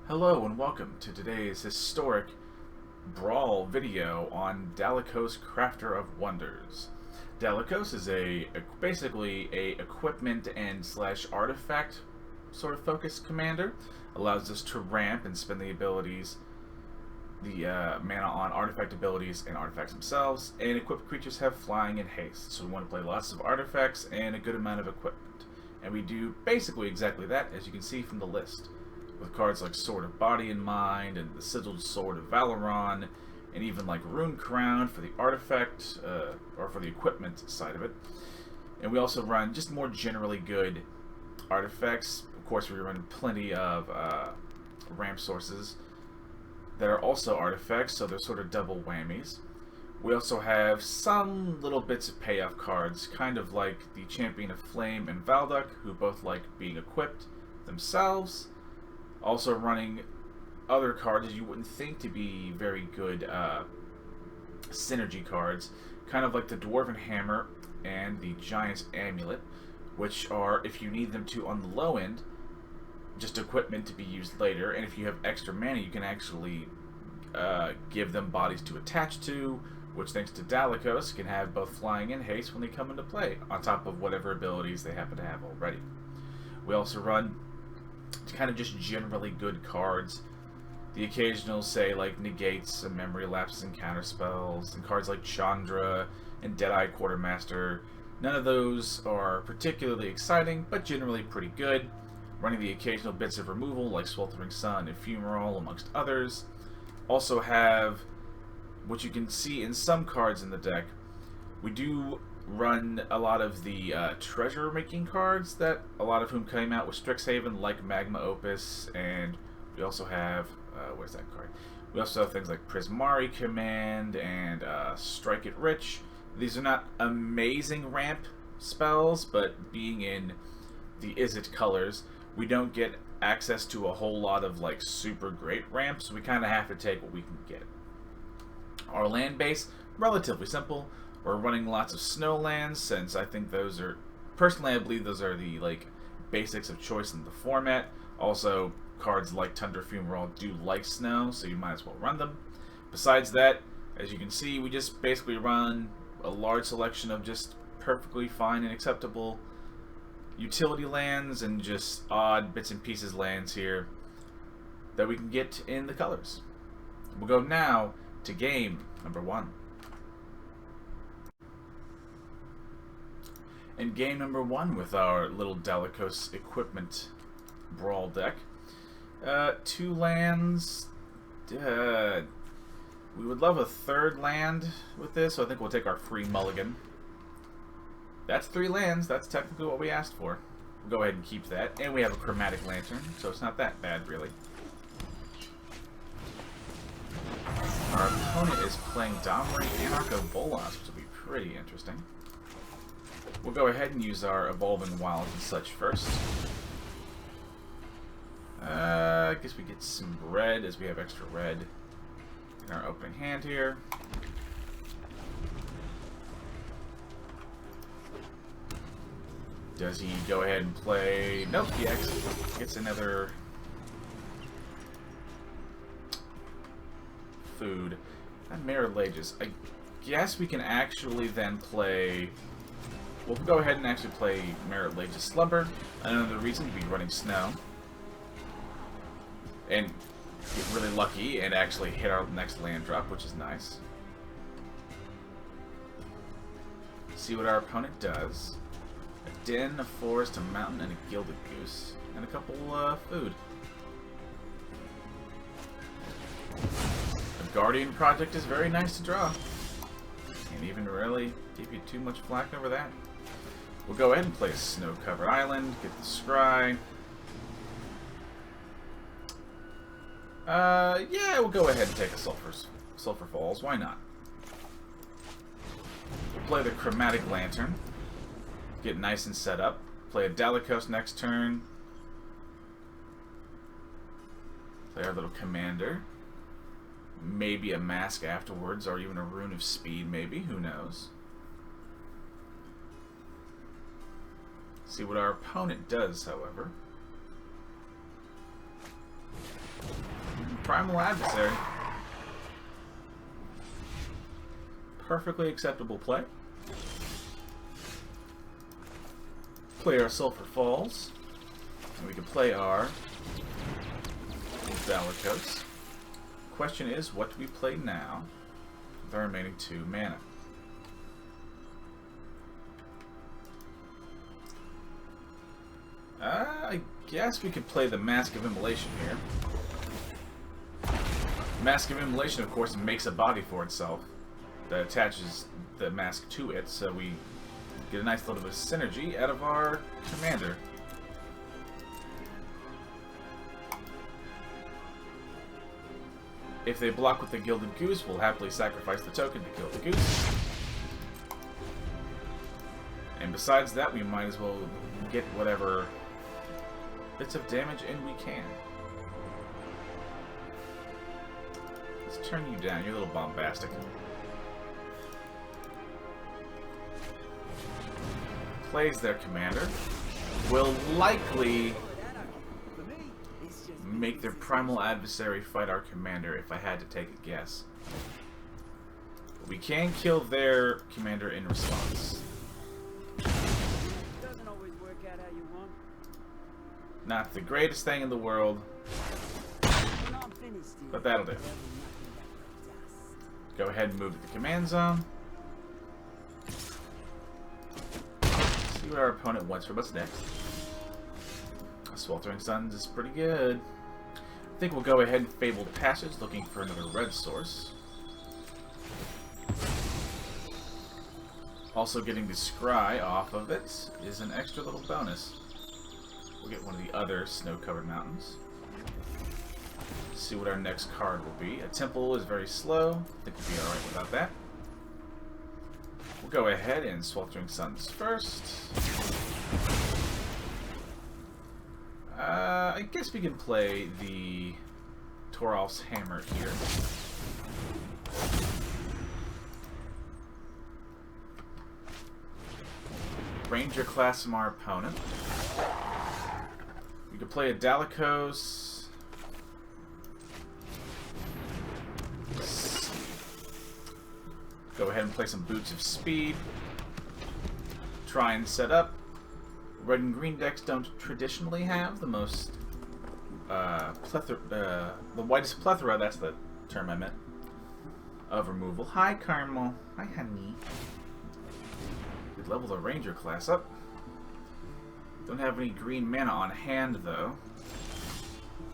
Hello and welcome to today's historic Brawl video on Dalakos, Crafter of Wonders. Dalakos is basically a equipment and slash artifact sort of focused commander. Allows us to ramp and spend the abilities, mana on artifact abilities and artifacts themselves, and equipped creatures have flying and haste. So we want to play lots of artifacts and a good amount of equipment. And we do basically exactly that, as you can see from the list, with cards like Sword of Body and Mind, and the Sigiled Sword of Valoron, and even like Rune Crown for the artifact, or for the equipment side of it. And we also run just more generally good artifacts. Of course, we run plenty of ramp sources that are also artifacts, so they're sort of double whammies. We also have some little bits of payoff cards, kind of like the Champion of Flame and Valduk, who both like being equipped themselves. Also running other cards you wouldn't think to be very good synergy cards, kind of like the Dwarven Hammer and the Giant's Amulet, which are, if you need them to on the low end, just equipment to be used later, and if you have extra mana you can actually give them bodies to attach to, which thanks to Dalakos can have both flying and haste when they come into play, on top of whatever abilities they happen to have already. We also run kind of just generally good cards. The occasional, say, like negates and memory lapses and counter spells, and cards like Chandra and Deadeye Quartermaster. None of those are particularly exciting, but generally pretty good. Running the occasional bits of removal like Sweltering Sun and Fumarole, amongst others. Also have, what you can see in some cards in the deck, we do run a lot of the treasure-making cards, that a lot of whom came out with Strixhaven, like Magma Opus, and we also have, where's that card? We also have things like Prismari Command and Strike It Rich. These are not amazing ramp spells, but being in the Izzet colors, we don't get access to a whole lot of like super great ramps, so we kind of have to take what we can get. Our land base, relatively simple. We're running lots of snow lands, since I think those are, personally I believe those are the like basics of choice in the format. Also, cards like Tundra Fumarole do like snow, so you might as well run them. Besides that, as you can see, we just basically run a large selection of just perfectly fine and acceptable utility lands and just odd bits and pieces lands here that we can get in the colors. We'll go now to game number 1. In game number 1 with our little Dalakos equipment Brawl deck. 2 lands. We would love a 3rd land with this, so I think we'll take our free mulligan. That's 3 lands. That's technically what we asked for. We'll go ahead and keep that. And we have a Chromatic Lantern, so it's not that bad, really. Our opponent is playing Domri Anarcho-Bolas, which will be pretty interesting. We'll go ahead and use our Evolving Wilds and such first. I guess we get some red, as we have extra red in our opening hand here. Does he go ahead and play... Nope, he actually gets another food. And Mirror Ages. I guess we can actually then play... We'll go ahead and actually play Merit Lage's Slumber. Another reason to be running Snow. And get really lucky and actually hit our next land drop, which is nice. See what our opponent does. A Den, a Forest, a Mountain, and a Gilded Goose. And a couple food. A Guardian Project is very nice to draw. Can't even really give you too much flack over that. We'll go ahead and play a Snow-Covered Island, get the Scry. Yeah, we'll go ahead and take a Sulphur Falls, why not? We'll play the Chromatic Lantern, get nice and set up. Play a Dalakos next turn. Play our little Commander. Maybe a Mask afterwards, or even a Rune of Speed, maybe, who knows. See what our opponent does, however. Primal Adversary. Perfectly acceptable play. Play our Sulphur Falls. And we can play our Dalakos. Question is, what do we play now with our remaining 2 mana? I guess we could play the Mask of Immolation here. Mask of Immolation, of course, makes a body for itself that attaches the mask to it, so we get a nice little bit of synergy out of our commander. If they block with the Gilded Goose, we'll happily sacrifice the token to kill the goose. And besides that, we might as well get whatever bits of damage in we can. Let's turn you down. You're a little bombastic. Plays their commander. Will likely make their primal adversary fight our commander if I had to take a guess. But we can kill their commander in response. Doesn't always work out how you want. Not the greatest thing in the world, but that'll do. Go ahead and move to the command zone. See what our opponent wants from us next. Sweltering Suns is pretty good. I think we'll go ahead and Fabled Passage, looking for another red source. Also getting the Scry off of it is an extra little bonus. We'll get one of the other snow-covered mountains. See what our next card will be. A Temple is very slow. I think we'll be alright without that. We'll go ahead and Sweltering Suns first. I guess we can play the Toralf's Hammer here. Ranger class from our opponent. We could play a Dalakos. Go ahead and play some Boots of Speed. Try and set up. Red and green decks don't traditionally have the most the widest plethora, that's the term I meant, of removal. Hi, Carmel. Hi, honey. We'd level the Ranger class up. Don't have any green mana on hand, though,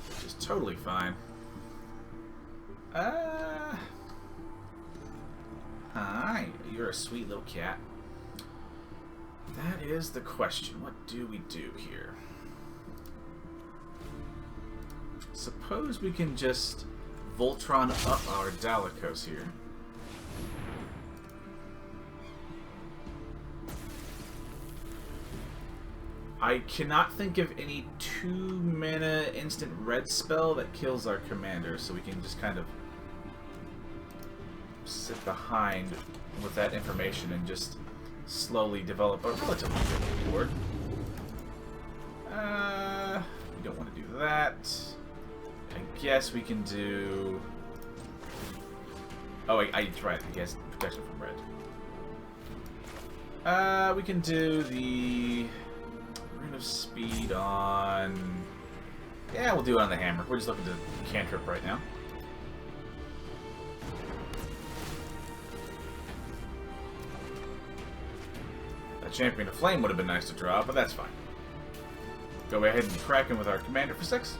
which is totally fine. Hi. You're a sweet little cat. That is the question. What do we do here? Suppose we can just Voltron up our Dalakos here. I cannot think of any 2-mana instant red spell that kills our commander, so we can just kind of sit behind with that information and just slowly develop a relatively good board. We don't want to do that. I guess we can do... Oh, I tried. I guess protection from red. We can do the Rune of Speed on... Yeah, we'll do it on the hammer. We're just looking to cantrip right now. A Champion of Flame would have been nice to draw, but that's fine. Go ahead and crack in with our commander for 6.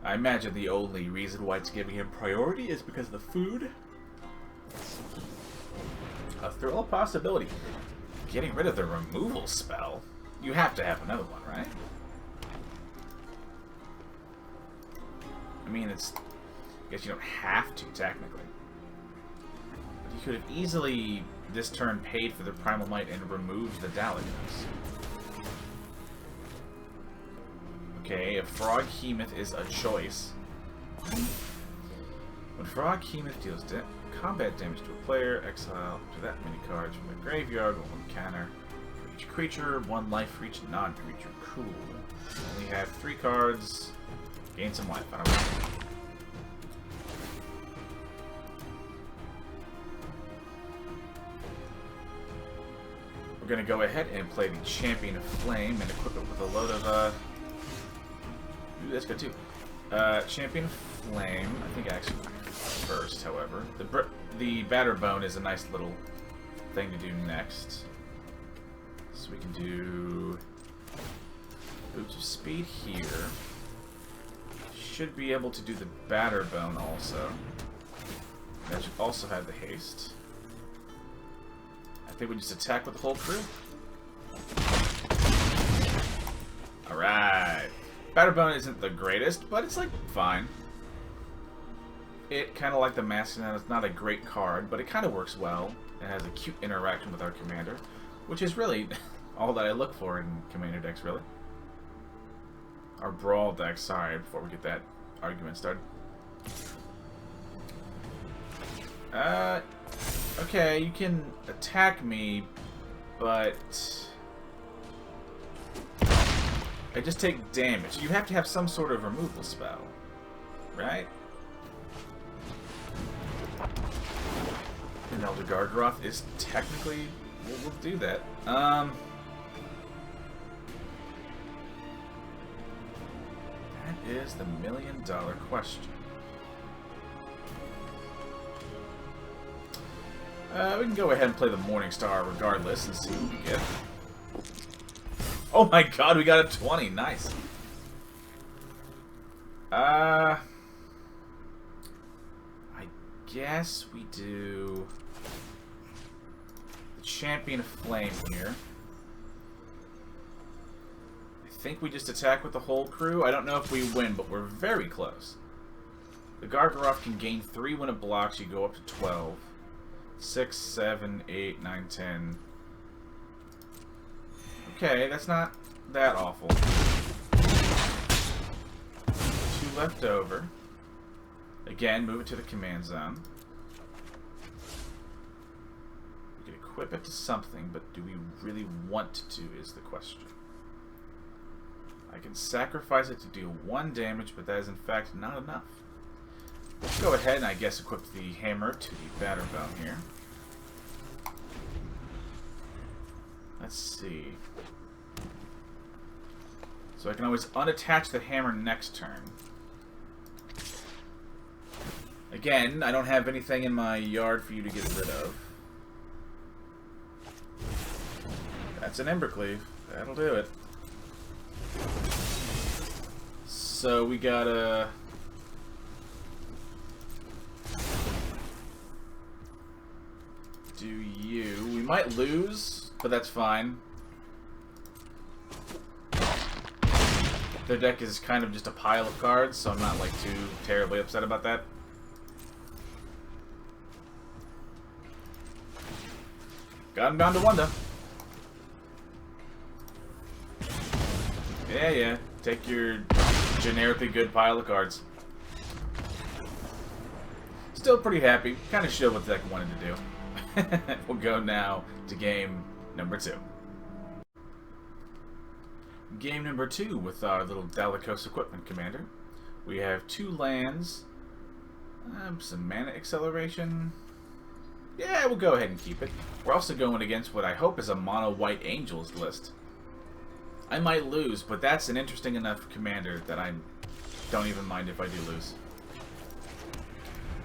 I imagine the only reason why it's giving him priority is because of the food. A thrill possibility. Getting rid of the removal spell? You have to have another one, right? I mean, it's... I guess you don't have to, technically. But you could have easily, this turn, paid for the Primal Might and removed the Dalakos. Okay, a Froghemoth is a choice. When Froghemoth deals combat damage to a player, exile up to that many cards from the graveyard with one counter. Each creature, 1 life for each non-creature. Cool. Only have 3 cards. Gain some life. I don't know. We're going to go ahead and play the Champion of Flame and equip it with a load of... Ooh, that's good too. Champion of Flame. I think actually first, however. The Batterbone is a nice little thing to do next. So we can do... Rune of Speed here. Should be able to do the Batterbone also. That should also have the haste. I think we just attack with the whole crew. Alright. Batterbone isn't the greatest, but it's like fine. It kind of like the Mask, it's not a great card, but it kind of works well. It has a cute interaction with our commander, which is really all that I look for in commander decks, really. Our Brawl deck, sorry, before we get that argument started. Okay, you can attack me, but I just take damage. You have to have some sort of removal spell, right? And Elder Gargaroth is technically... We'll do that. That is the million-dollar question. We can go ahead and play the Morningstar regardless and see what we get. Oh my god, we got a 20. Nice. I guess we do the Champion of Flame here. I think we just attack with the whole crew. I don't know if we win, but we're very close. The Gargaroth can gain 3 when it blocks. You go up to 12. 6, 7, 8, 9, 10. Okay, that's not that awful. 2 left over. Again, move it to the command zone. We could equip it to something, but do we really want to is the question. I can sacrifice it to deal 1 damage, but that is in fact not enough. Let's go ahead and I guess equip the hammer to the Batterbone here. Let's see. So I can always unattach the hammer next turn. Again, I don't have anything in my yard for you to get rid of. That's an Embercleave. That'll do it. So we gotta... do you. We might lose, but that's fine. Their deck is kind of just a pile of cards, so I'm not like too terribly upset about that. Got him down to 1 though. Yeah. Take your generically good pile of cards. Still pretty happy. Kind of showed what the deck wanted to do. We'll go now to game number 2. Game number 2 with our little Dalakos equipment commander. We have 2 lands, some mana acceleration. Yeah, we'll go ahead and keep it. We're also going against what I hope is a mono white angels list. I might lose, but that's an interesting enough commander that I don't even mind if I do lose.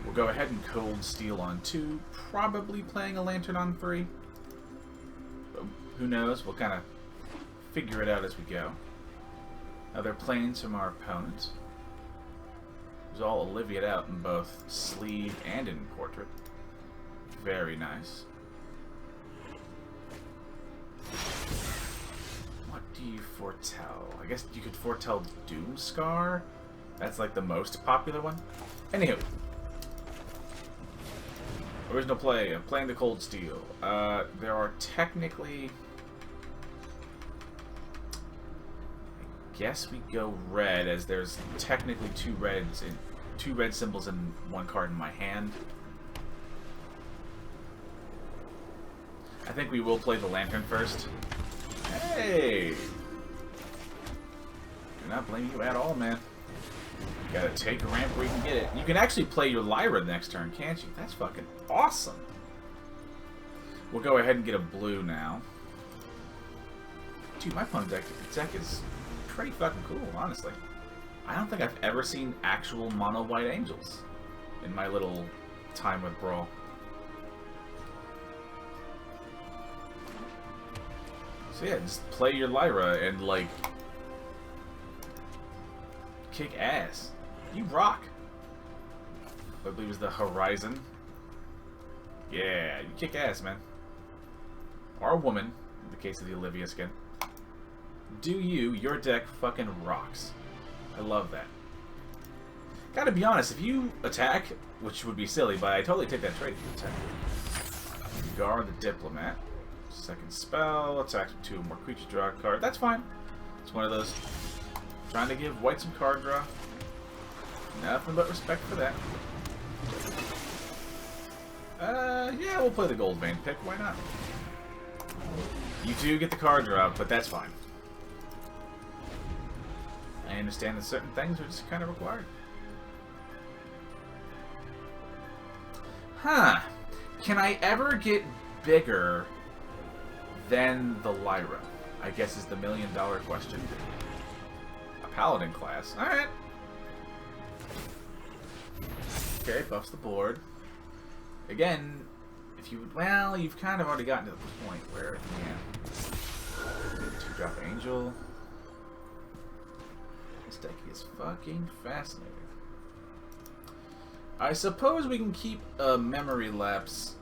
We'll go ahead and Cold Steel on 2, probably playing a Lantern on 3. But who knows? We'll kind of figure it out as we go. Other planes from our opponent. It was all Olivia'd out in both sleeve and in portrait. Very nice. What do you foretell? I guess you could foretell Doomscar? That's like the most popular one. Anywho. Original play. I'm playing the Cold Steel. There are technically... I guess we go red, as there's technically 2 red symbols and 1 card in my hand. I think we will play the Lantern first. not blame you at all, man. You gotta take a ramp where you can get it. You can actually play your Lyra next turn, can't you? That's fucking awesome. We'll go ahead and get a blue now. Dude, my opponent's deck is pretty fucking cool, honestly. I don't think I've ever seen actual mono white angels in my little time with Brawl. So yeah, just play your Lyra and, like, kick ass. You rock. I believe it was the Horizon. Yeah, you kick ass, man. Or woman, in the case of the Olivia skin. Do you, your deck fucking rocks. I love that. Gotta be honest, if you attack, which would be silly, but I totally take that trade if you attack. Guard the Diplomat. Second spell, attack 2 more creatures, draw a card. That's fine. It's one of those. Trying to give white some card draw. Nothing but respect for that. Yeah, we'll play the Goldvein Pick. Why not? You do get the card draw, but that's fine. I understand that certain things are just kind of required. Huh. Can I ever get bigger than the Lyra? I guess is the $1,000,000 question. A Paladin class. Alright. Okay, buffs the board. Again, if you would, well, you've kind of already gotten to the point where, yeah. 2-drop Angel. This deck is fucking fascinating. I suppose we can keep a memory lapse.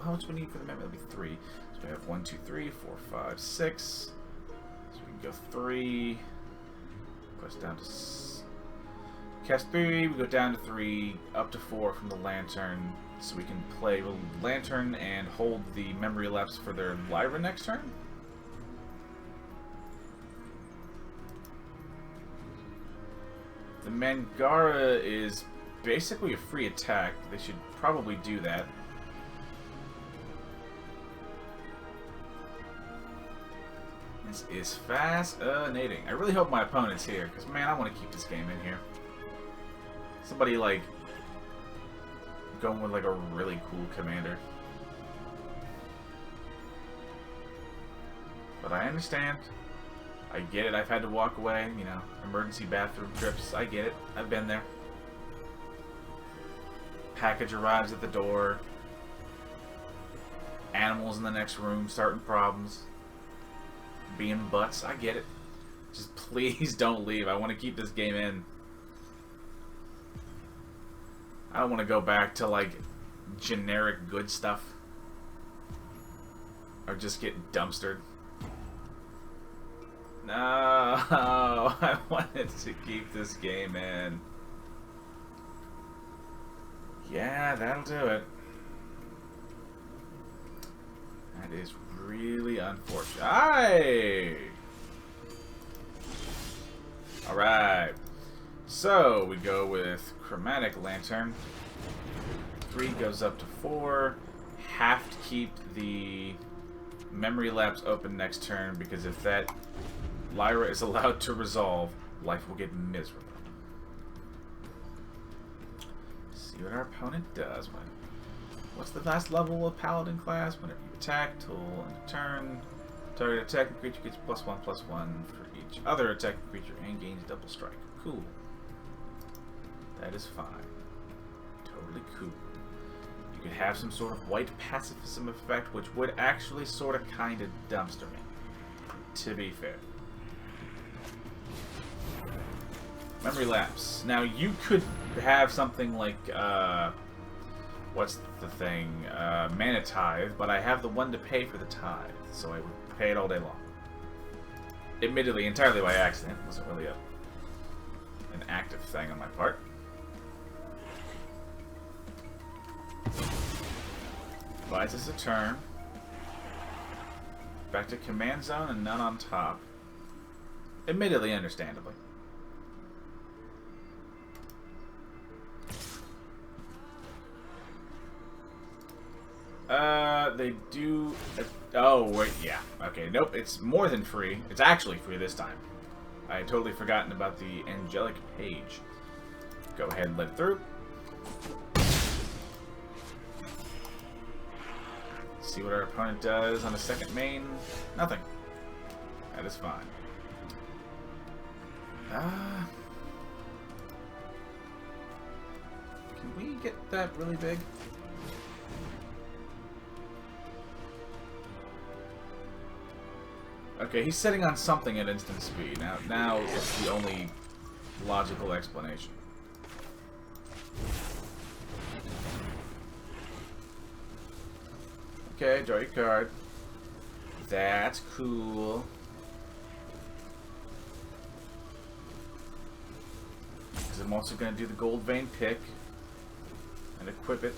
How much do we need for the memory? That'll be 3. So we have 1, 2, 3, 4, 5, 6. So we can go 3. Push down to cast 3. We go down to 3, up to 4 from the Lantern. So we can play Lantern and hold the memory lapse for their Lyra next turn. The Mangara is basically a free attack. They should probably do that. This is fascinating. I really hope my opponent's here, because, man, I want to keep this game in here. Somebody, like, going with, like, a really cool commander. But I understand. I get it. I've had to walk away, you know, emergency bathroom trips. I get it. I've been there. Package arrives at the door. Animals in the next room starting problems. Being butts. I get it. Just please don't leave. I want to keep this game in. I don't want to go back to, like, generic good stuff. Or just get dumpstered. No, I wanted to keep this game in. Yeah, that'll do it. That is really unfortunate. Aye! Alright. So, we go with Chromatic Lantern. 3 goes up to 4. Have to keep the memory lapse open next turn, because if that Lyra is allowed to resolve, life will get miserable. See what our opponent does. What's the last level of Paladin class? Whenever you attack, tool, and turn, target attacking creature gets +1/+1 for each other attacking creature and gains double strike. Cool. That is fine. Totally cool. You could have some sort of white pacifism effect, which would actually sort of kind of dumpster me, to be fair. Memory lapse. Now, you could have something like, what's the thing? Mana Tithe, but I have the one to pay for the tithe, so I would pay it all day long. Admittedly, entirely by accident. It wasn't really an active thing on my part. Buys us a turn. Back to command zone and none on top. Admittedly, understandably. They do... Oh, wait, yeah. Okay, nope, it's more than free. It's actually free this time. I had totally forgotten about the angelic page. Go ahead and let it through. See what our opponent does on a second main. Nothing. That is fine. Can we get that really big? Okay, he's sitting on something at instant speed. Now it's the only logical explanation. Okay, draw your card. That's cool. Because I'm also going to do the Goldvein Pick and equip it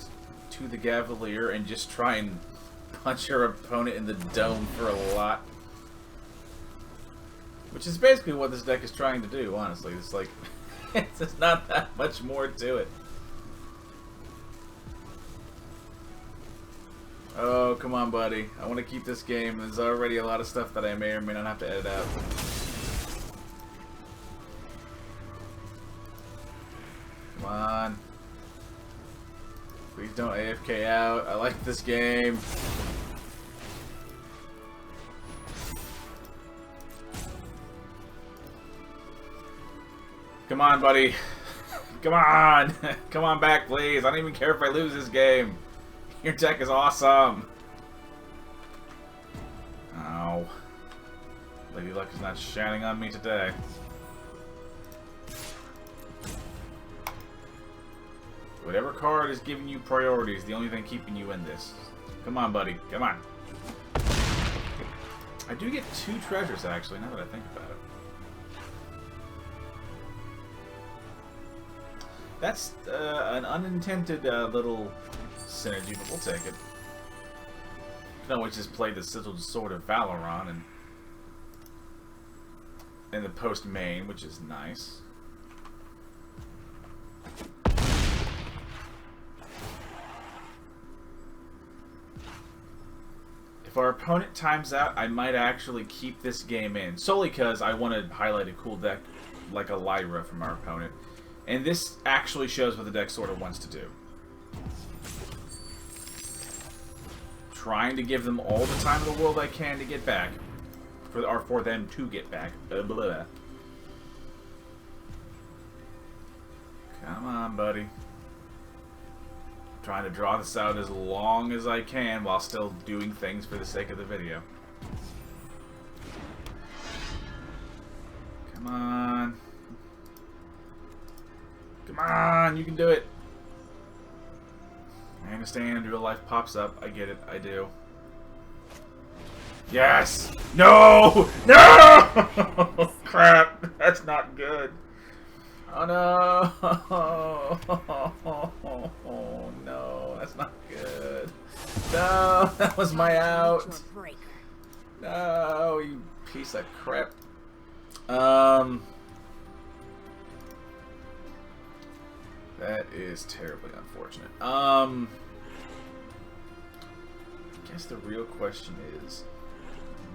to the Gaveleer and just try and punch your opponent in the dome for a lot. Which is basically what this deck is trying to do, honestly. It's like, there's not that much more to it. Oh, come on, buddy. I want to keep this game. There's already a lot of stuff that I may or may not have to edit out. Come on. Please don't AFK out. I like this game. Come on, buddy. Come on. Come on back, please. I don't even care if I lose this game. Your deck is awesome. Ow. Lady Luck is not shining on me today. Whatever card is giving you priority is the only thing keeping you in this. Come on, buddy. Come on. I do get 2 treasures, actually, now that I think about it. That's an unintended little synergy, but we'll take it. You can always just play the Sigiled Sword of Valoron and in the post main, which is nice. If our opponent times out, I might actually keep this game in, solely because I want to highlight a cool deck like a Lyra from our opponent. And this actually shows what the deck sort of wants to do. Trying to give them all the time in the world I can to get back. For them to get back. Blah. Come on, buddy. Trying to draw this out as long as I can while still doing things for the sake of the video. Come on. Come on, you can do it. I understand real life pops up. I get it. I do. Yes! No! No! Crap. That's not good. Oh no! Oh no, that's not good. No, that was my out. No, you piece of crap. That is terribly unfortunate. I guess the real question is,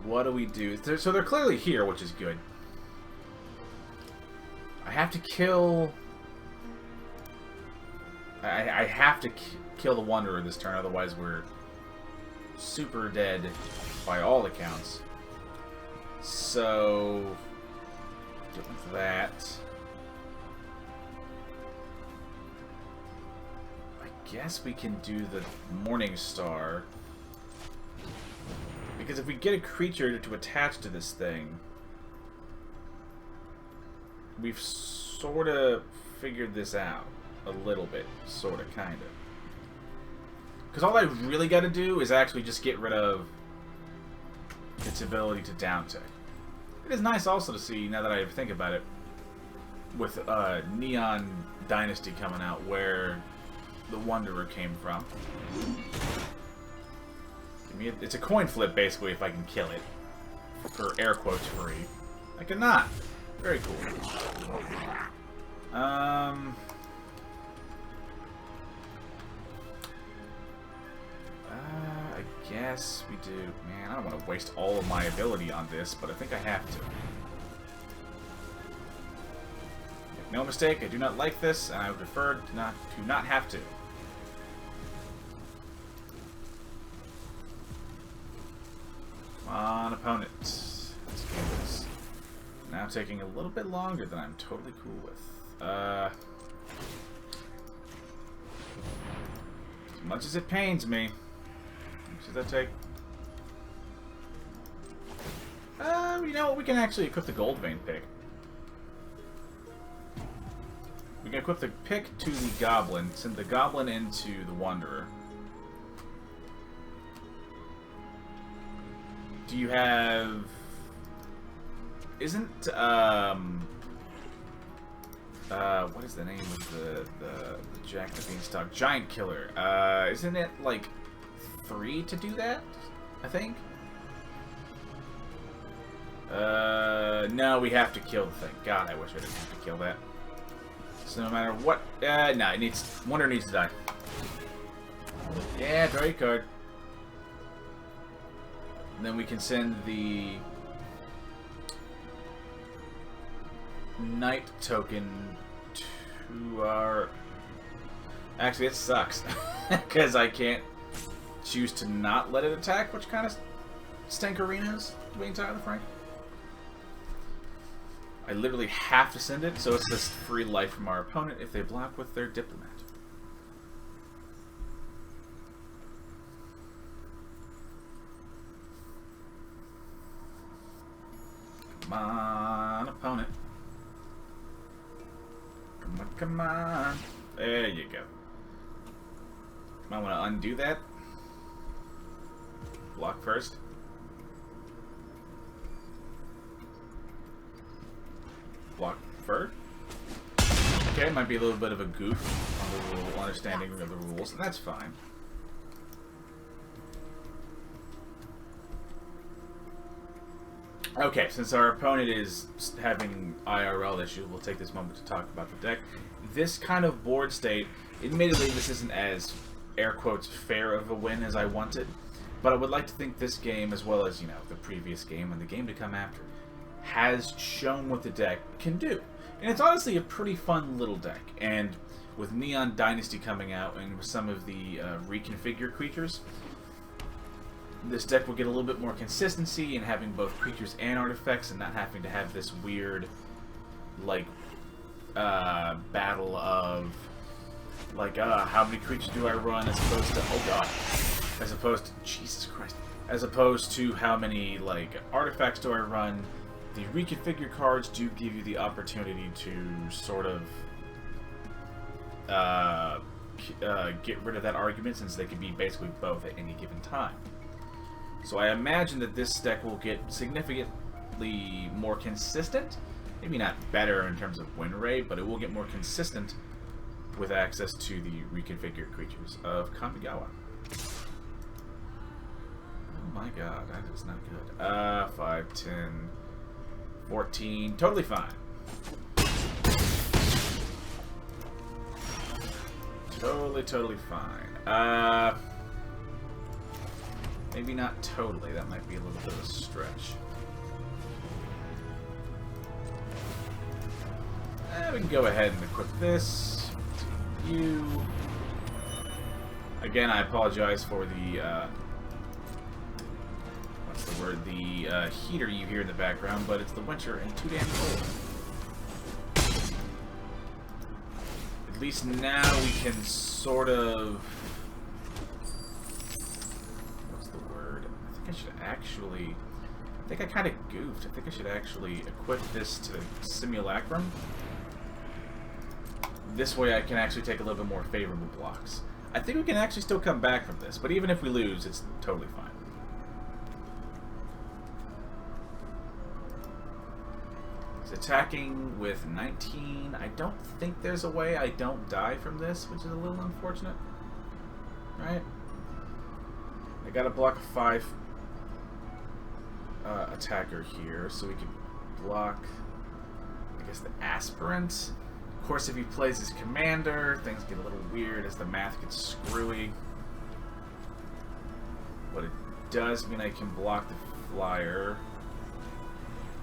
what do we do? So they're clearly here, which is good. I have to kill... I have to kill the Wanderer this turn, otherwise we're super dead by all accounts. So... doing that... I guess we can do the Morningstar. Because if we get a creature to attach to this thing, we've sort of figured this out a little bit, sort of, kind of. Because all I really got to do is actually just get rid of its ability to downtick. It is nice also to see, now that I think about it, with Neon Dynasty coming out, where the Wanderer came from. It's a coin flip, basically, if I can kill it. For air quotes free. I cannot. Very cool. I guess we do. Man, I don't want to waste all of my ability on this, but I think I have to. no mistake, I do not like this, and I would prefer to not have to. Come on, opponent. This game is now taking a little bit longer than I'm totally cool with. As much as it pains me. How much does that take? You know what? We can actually equip the Goldvein Pick. We can equip the pick to the Goblin, send the Goblin into the Wanderer. Do you have... Isn't, what is the name of the Jack the Beanstalk? Giant Killer. Isn't it, like, 3 to do that? I think? No, we have to kill the thing. God, I wish I didn't have to kill that. So no matter what... no, it needs... Wonder needs to die. Yeah, draw your card. And then we can send the... Knight token to our... Actually, it sucks. Because I can't choose to not let it attack, which kind of stankerinos, to be entirely frank. I literally have to send it, so it's just free life from our opponent if they block with their Diplomat. Come on, opponent. Come on, come on. There you go. Might want to undo that. Block first. Block first. Okay, might be a little bit of a goof on the rule, understanding of the rules, and that's fine. Okay, since our opponent is having IRL issues, we'll take this moment to talk about the deck. This kind of board state, admittedly this isn't as, air quotes, fair of a win as I wanted, but I would like to think this game, as well as, you know, the previous game and the game to come after, has shown what the deck can do. And it's honestly a pretty fun little deck, and with Neon Dynasty coming out and with some of the reconfigured creatures, this deck will get a little bit more consistency in having both creatures and artifacts and not having to have this weird, like, battle of, like, how many creatures do I run as opposed to, oh god, as opposed to, Jesus Christ, as opposed to how many, like, artifacts do I run. The reconfigured cards do give you the opportunity to sort of get rid of that argument, since they can be basically both at any given time. So I imagine that this deck will get significantly more consistent. Maybe not better in terms of win rate, but it will get more consistent with access to the reconfigured creatures of Kamigawa. Oh my god, that is not good. 5, 10... 14, totally fine. Totally fine. Maybe not totally, that might be a little bit of a stretch. We can go ahead and equip this. You. Again, I apologize for the, the word, the heater you hear in the background, but it's the winter and too damn cold. At least now we can sort of... What's the word? I think I should actually... I think I kind of goofed. I think I should actually equip this to Simulacrum. This way I can actually take a little bit more favorable blocks. I think we can actually still come back from this, but even if we lose, it's totally fine. Attacking with 19. I don't think there's a way I don't die from this, which is a little unfortunate. Right? I gotta block a 5 attacker here, so we can block, I guess, the Aspirant. Of course, if he plays his commander, things get a little weird as the math gets screwy. But it does mean I can block the flyer.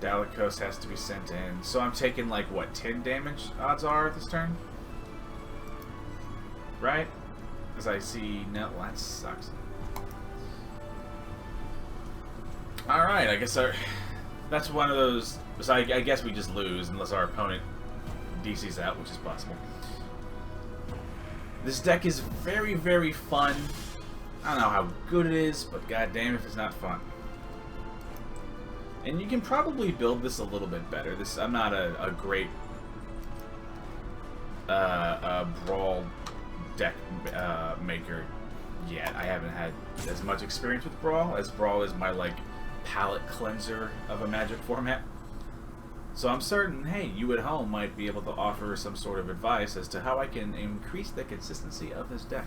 Dalakos has to be sent in. So I'm taking like, what, 10 damage odds are this turn? Right? Because I see... No, well, that sucks. Alright, I guess that's one of those... So I guess we just lose unless our opponent DC's out, which is possible. This deck is very, very fun. I don't know how good it is, but goddamn if it's not fun. And you can probably build this a little bit better. I'm not a great Brawl deck maker yet. I haven't had as much experience with Brawl, as Brawl is my, like, palate cleanser of a Magic format. So I'm certain, hey, you at home might be able to offer some sort of advice as to how I can increase the consistency of this deck.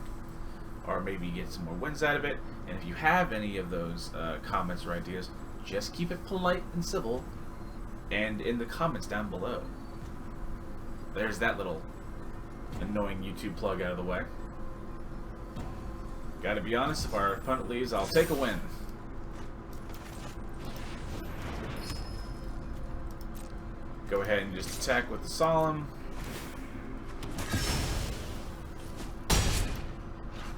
Or maybe get some more wins out of it. And if you have any of those comments or ideas, just keep it polite and civil, and in the comments down below. There's that little annoying YouTube plug out of the way. Gotta be honest, if our opponent leaves, I'll take a win. Go ahead and just attack with the Solemn.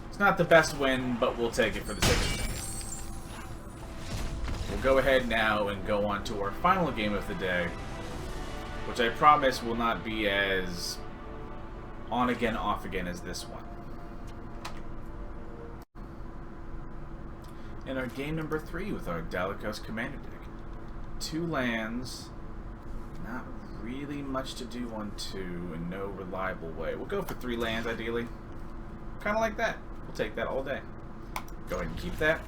It's not the best win, but we'll take it for the sake of it. We'll go ahead now and go on to our final game of the day, which I promise will not be as on again, off again as this one. And our game number 3 with our Dalakos Commander deck. 2 lands, not really much to do on 2, and no reliable way. We'll go for 3 lands ideally. Kind of like that. We'll take that all day. Go ahead and keep that.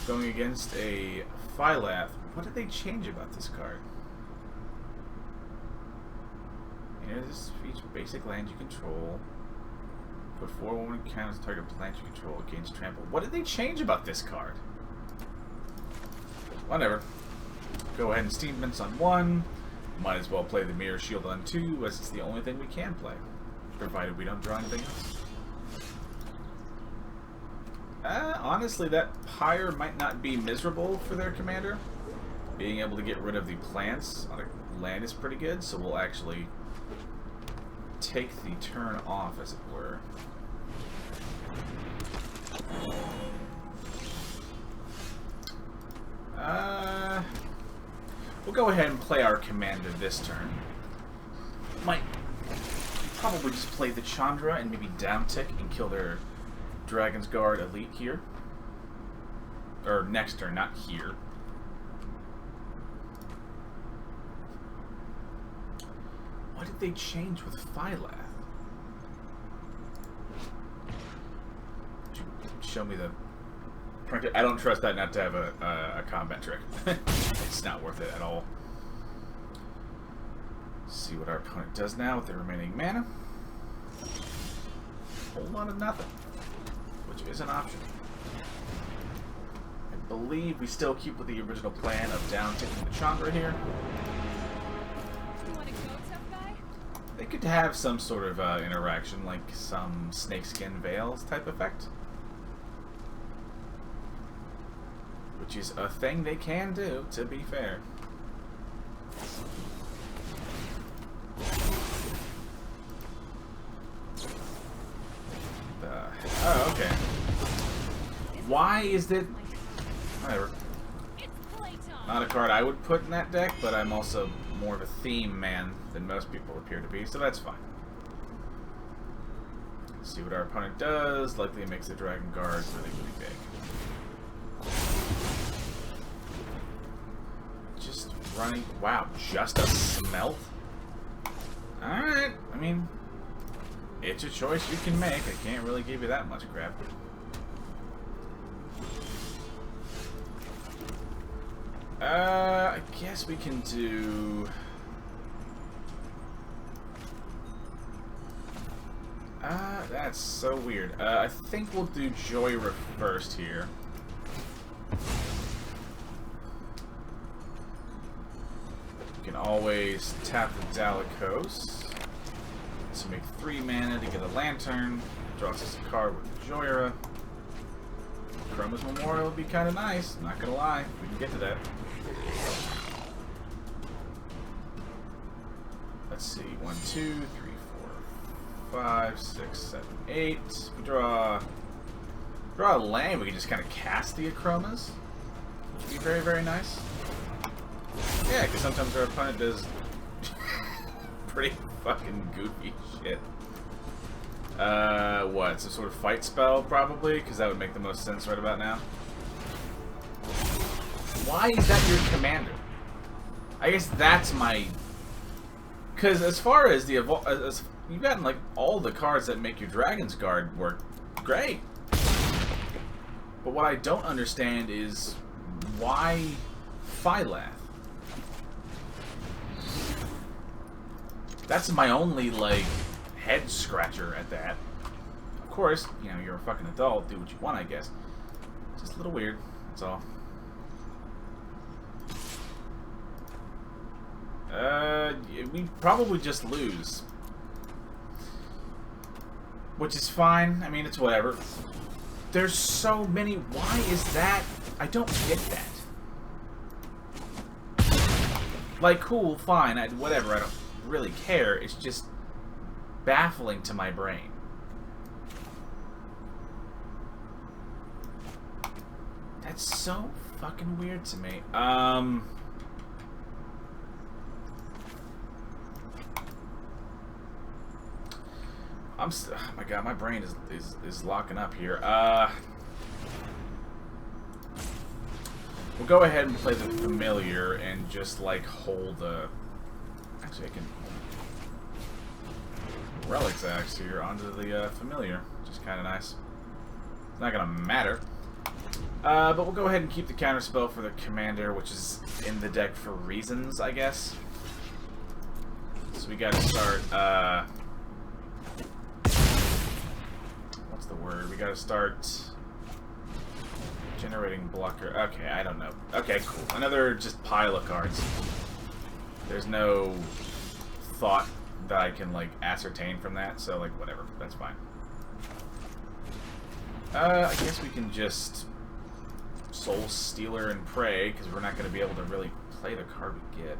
Going against a Phylath. What did they change about this card? This features basic land you control. Put 4/1 counters target plant you control against trample. What did they change about this card? Whatever. Go ahead and Steam Mints on 1. Might as well play the Mirror Shield on 2, as it's the only thing we can play. Provided we don't draw anything else. Honestly, that Pyre might not be miserable for their commander. Being able to get rid of the plants on a land is pretty good, so we'll actually take the turn off, as it were. We'll go ahead and play our commander this turn. Might probably just play the Chandra and maybe downtick and kill their Dragon's Guard Elite here. Or next turn, not here. What did they change with Phylath? Show me the... I don't trust that not to have a combat trick. It's not worth it at all. See what our opponent does now with the remaining mana. Whole lot of nothing, which is an option. I believe we still keep with the original plan of down-ticking the Chandra here. You wanna go, tough guy? They could have some sort of interaction, like some Snakeskin Veils type effect. Which is a thing they can do, to be fair. Oh, okay. Why is it... Whatever. Not a card I would put in that deck, but I'm also more of a theme man than most people appear to be, so that's fine. Let's see what our opponent does. Likely it makes the Dragon Guard really, really big. Just running... Wow, just a Smelt? Alright, I mean... It's a choice you can make. I can't really give you that much crap. I guess we can do... That's so weird. I think we'll do Joyra first here. You can always tap the Dalakos to make 3 mana to get a Lantern. Draws us a card with the Joyra. Chroma's Memorial would be kind of nice, not gonna lie. We can get to that. Let's see. 1, 2, 3, 4, 5, 6, 7, 8. We draw a land. We can just kind of cast the Achromas. Which would be very, very nice. Yeah, because sometimes our opponent does pretty fucking goofy shit. What? Some sort of fight spell, probably? Because that would make the most sense right about now. Why is that your commander? I guess that's my... Because as far as the... you've gotten, like, all the cards that make your Dragon's Guard work great. But what I don't understand is why Phylath? That's my only, like, head scratcher at that. Of course, you know, you're a fucking adult, do what you want, I guess. Just a little weird, that's all. We probably just lose. Which is fine, I mean, it's whatever. There's so many, why is that? I don't get that. Like, cool, fine, whatever, I don't really care, it's just baffling to my brain. That's so fucking weird to me. Oh my god, my brain is locking up here. We'll go ahead and play the Familiar and just like hold the... Actually, I can Relic Axe here onto the Familiar, which is kind of nice. It's not gonna matter. But we'll go ahead and keep the counterspell for the Commander, which is in the deck for reasons, I guess. So we gotta start, what's the word? We gotta start generating blocker. Okay, I don't know. Okay, cool. Another just pile of cards. There's no thought that I can, like, ascertain from that, so, like, whatever. That's fine. I guess we can just Soulstealer and pray, because we're not going to be able to really play the card we get.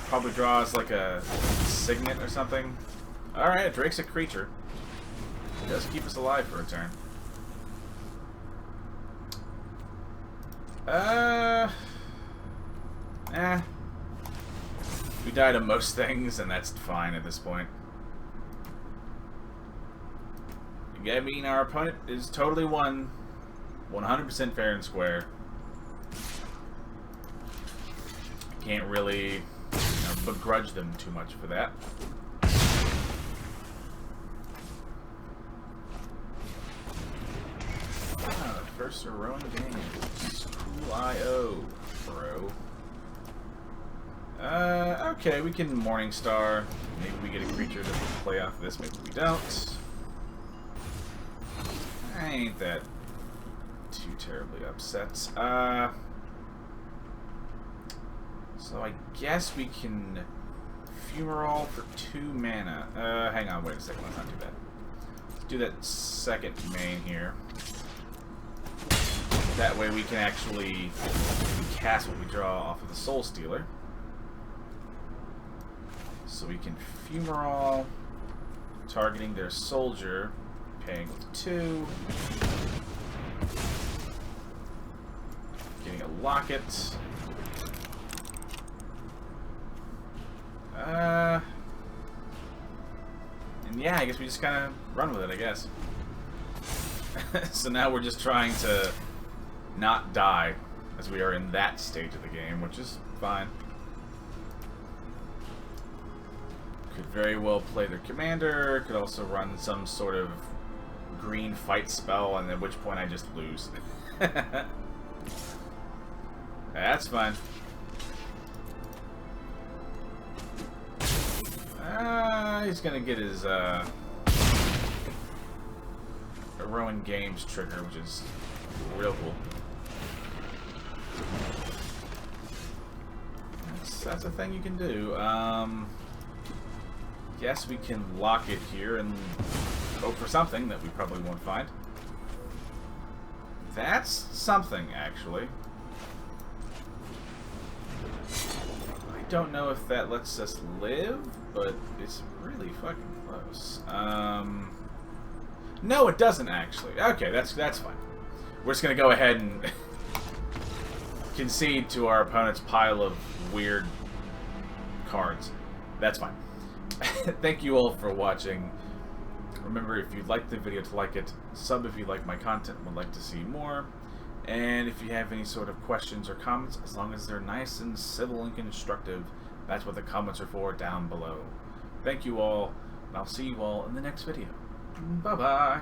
Probably draws, like, a Signet or something. Alright, Drake's a creature. It does keep us alive for a turn. We die to most things, and that's fine at this point. I mean, our opponent is totally won. 100% fair and square. Can't really, you know, begrudge them too much for that. First heroic games. Cool IO, bro. Okay, we can Morningstar. Maybe we get a creature to play off of this, maybe we don't. I ain't that too terribly upset. So I guess we can Fumarole for 2 mana. Hang on, wait a second, let's not do that. Let's do that second main here. That way we can actually cast what we draw off of the Soulstealer. So we can Fumarole, targeting their soldier, paying with 2. Getting a Locket. And yeah, I guess we just kind of run with it, I guess. So now we're just trying to not die, as we are in that stage of the game, which is fine. Could very well play their commander, could also run some sort of green fight spell, and at which point I just lose. That's fine. He's gonna get his Heroin Games trigger, which is real cool. That's a thing you can do. Guess we can lock it here and hope for something that we probably won't find. That's something, actually. I don't know if that lets us live, but it's really fucking close. No, it doesn't actually. Okay, that's fine. We're just gonna go ahead and concede to our opponent's pile of weird cards. That's fine. Thank you all for watching. Remember, if you liked the video, to like it, sub if you like my content and would like to see more. And if you have any sort of questions or comments, as long as they're nice and civil and constructive, that's what the comments are for down below. Thank you all, and I'll see you all in the next video. Bye-bye.